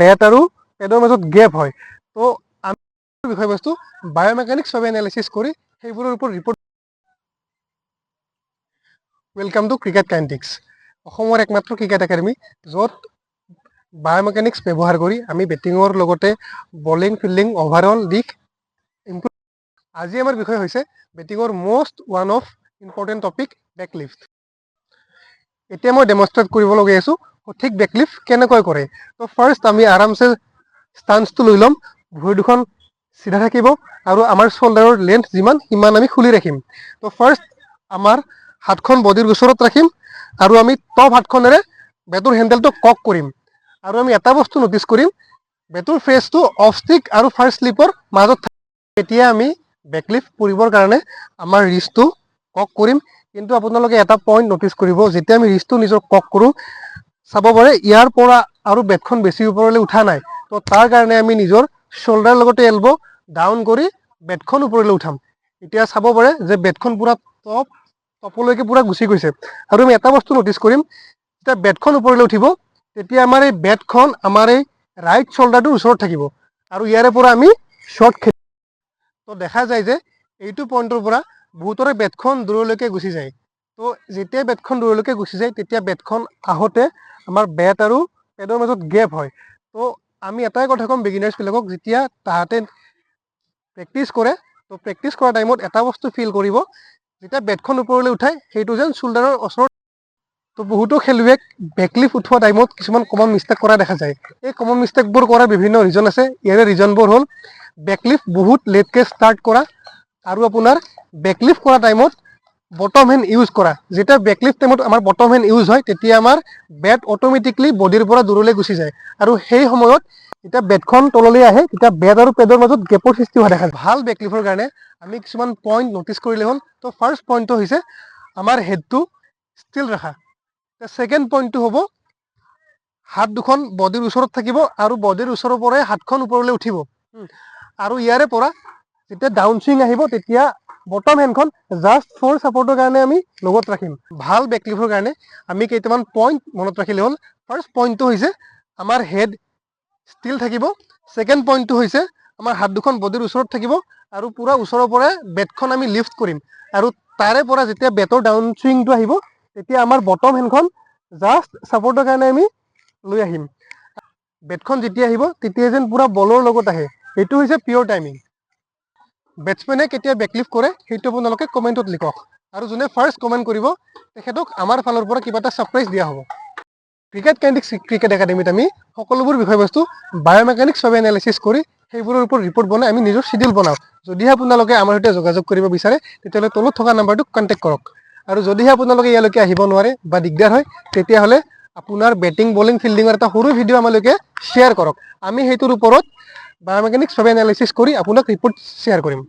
Bat আৰু পেডৰ মাজত gap হয়। তো আমি বিষয়বস্তু বায়োমেকানিক্স ভাৱে এনালাইচিছ কৰি সেইবোৰৰ ওপৰত report. Welcome to cricket kinetics, অসমৰ একমাত্ৰ ক্ৰিকেট একাডেমি য'ত বায়োমেকানিক্স ব্যৱহাৰ কৰি আমি বেটিঙৰ লগতে বলিং ফিল্ডিং অভাৰঅল দিশ ইম্প্ৰুভ। আজি আমাৰ বিষয় হৈছে বেটিঙৰ ওৱান অফ ইম্পৰ্টেণ্ট টপিক বেকলিফ্ট। এতিয়া মই ডেমনষ্ট্ৰেট কৰিব লগা আছোঁ সঠিক বেকলিফ্ট কেনেকৈ কৰে। তো ফাৰ্ষ্ট আমি আৰামছে ষ্টান্সটো লৈ ল'ম, ভৰি দুখন চিধা থাকিব আৰু আমাৰ শোল্ডাৰৰ লেন্থ যিমান সিমান আমি খুলি ৰাখিম। তো ফাৰ্ষ্ট আমাৰ হাতখন বডিৰ ওচৰত ৰাখিম আৰু আমি টপ হাতখনেৰে বেটৰ হেণ্ডেলটো কক কৰিম। আৰু আমি এটা বস্তু নটিচ কৰিম, বেটৰ ফেচটো অফ ষ্টিক আৰু ফাৰ্ষ্ট স্লিপৰ মাজত থাকিব। এতিয়া আমি বেকলিফ্ট কৰিবৰ কাৰণে আমাৰ ৰিষ্টটো কক কৰিম। কিন্তু আপোনালোকে এটা পইণ্ট নটিচ কৰিব, যেতিয়া আমি ৰিষ্টটো নিজৰ কক কৰোঁ চাব পাৰে ইয়াৰ পৰা আৰু বেটখন বেছি ওপৰলৈ উঠা নাই। তো তাৰ কাৰণে আমি নিজৰ শোল্ডাৰ লগতে এলব ডাউন কৰি বেটখন ওপৰলৈ উঠাম। এতিয়া চাব পাৰে যে বেটখন পুৰা টপলৈকে পুৰা গুচি গৈছে। আৰু আমি এটা বস্তু নটিচ কৰিম, যেতিয়া বেটখন ওপৰলৈ উঠিব তেতিয়া আমাৰ এই বেটখন আমাৰ এই ৰাইট শোল্ডাৰটোৰ ওচৰত থাকিব আৰু ইয়াৰে পৰা আমি শ্বৰ্ট খেলিম। তো দেখা যায় যে এইটো পইণ্টৰ পৰা বহুতৰে বেটখন দূৰলৈকে গুচি যায়। তো যেতিয়া বেটখন দূৰলৈকে গুচি যায় তেতিয়া বেটখন আহোঁতে আমাৰ বেট আৰু পেডৰ মাজত গেপ হয়। তো আমি এটাই কথা ক'ম বিগিনাৰ্ছবিলাকক, যেতিয়া তাহাঁতে প্ৰেক্টিছ কৰে তো প্ৰেক্টিছ কৰা টাইমত এটা বস্তু ফিল কৰিব, যেতিয়া বেটখন ওপৰলৈ উঠায় সেইটো যেন শোল্ডাৰৰ ওচৰত। তো বহুতো খেলুৱৈক বেকলিফ্ট উঠোৱা টাইমত কিছুমান কমন মিষ্টেক কৰা দেখা যায়। এই কমন মিষ্টেকবোৰ কৰাৰ বিভিন্ন ৰিজন আছে। ইয়াৰে ৰিজনবোৰ হ'ল বেকলিফ্ট বহুত লেটকৈ ষ্টাৰ্ট কৰা আৰু আপোনাৰ বেকলিফ্ট কৰা টাইমত বটম হেণ্ড ইউজ কৰা। যেতিয়া বেকলিফ্ট টাইমত আমাৰ বটম হেণ্ড ইউজ হয় তেতিয়া আমাৰ বেট অট'মেটিকলি বডিৰ পৰা দূৰলৈ গুচি যায় আৰু সেই সময়ত যেতিয়া বেটখন তললৈ আহে তেতিয়া বেট আৰু পেডৰ মাজত গেপৰ সৃষ্টি হোৱা দেখা যায়। ভাল বেকলিফ্টৰ কাৰণে আমি কিছুমান পইণ্ট নটিচ কৰিলে হ'ল। তো ফাৰ্ষ্ট পইণ্টটো হৈছে আমাৰ হেডটো ষ্টিল ৰখা। ছেকেণ্ড পইণ্টটো হ'ব হাত দুখন বডিৰ ওচৰত থাকিব আৰু বডিৰ ওচৰৰ পৰাই হাতখন ওপৰলৈ উঠিব। আৰু ইয়াৰে পৰা যেতিয়া ডাউন চুইং আহিব তেতিয়া বটম হেণ্ডখন জাষ্ট ফৰ ছাপৰ্টৰ কাৰণে আমি লগত ৰাখিম। ভাল বেকলিফ্টৰ কাৰণে আমি কেইটামান পইণ্ট মনত ৰাখিলে হ'ল। ফাৰ্ষ্ট পইণ্টটো হৈছে আমাৰ হেড ষ্টিল থাকিব। ছেকেণ্ড পইণ্টটো হৈছে আমাৰ হাত দুখন বডিৰ ওচৰত থাকিব আৰু পূৰা ওচৰৰ পৰাই বেটখন আমি লিফ্ট কৰিম আৰু তাৰে পৰা যেতিয়া বেটৰ ডাউন চুইংটো আহিব তেতিয়া আমাৰ বটম হেণ্ডখন জাষ্ট ছাপৰ্টৰ কাৰণে আমি লৈ আহিম। বেটখন যেতিয়া আহিব তেতিয়া যেন পূৰা বলৰ লগত আহে, এইটো হৈছে পিয়'ৰ টাইমিং। বেটছমেনে কেতিয়া বেকলিফ্ট কৰে সেইটো আপোনালোকে কমেণ্টত লিখক আৰু যোনে ফাৰ্ষ্ট কমেণ্ট কৰিব তেখেতক আমাৰ ফালৰ পৰা কিবা এটা ছাৰপ্ৰাইজ দিয়া হ'ব। ক্ৰিকেট কাইনেটিক্স ক্ৰিকেট একাডেমীত আমি সকলোবোৰ বিষয়বস্তু বায়োমেকানিক্স ভাৱে এনালাইচিছ কৰি সেইবোৰৰ ওপৰত ৰিপৰ্ট বনাই আমি নিজৰ চিডিউল বনাওঁ। যদিহে আপোনালোকে আমাৰ সৈতে যোগাযোগ কৰিব বিচাৰে তেতিয়াহ'লে তলত থকা নাম্বাৰটোক কণ্টেক্ট কৰক। আৰু যদিহে আপোনালোকে ইয়ালৈকে আহিব নোৱাৰে বা দিগদাৰ হয় তেতিয়াহ'লে আপোনাৰ বেটিং বলিং ফিল্ডিঙৰ এটা সৰু ভিডিঅ' আমালৈকে শ্বেয়াৰ কৰক। আমি সেইটোৰ ওপৰত বায়োমেকানিক্স ভাৱে এনালাইচিছ কৰি আপোনাক ৰিপৰ্ট শ্বেয়াৰ কৰিম।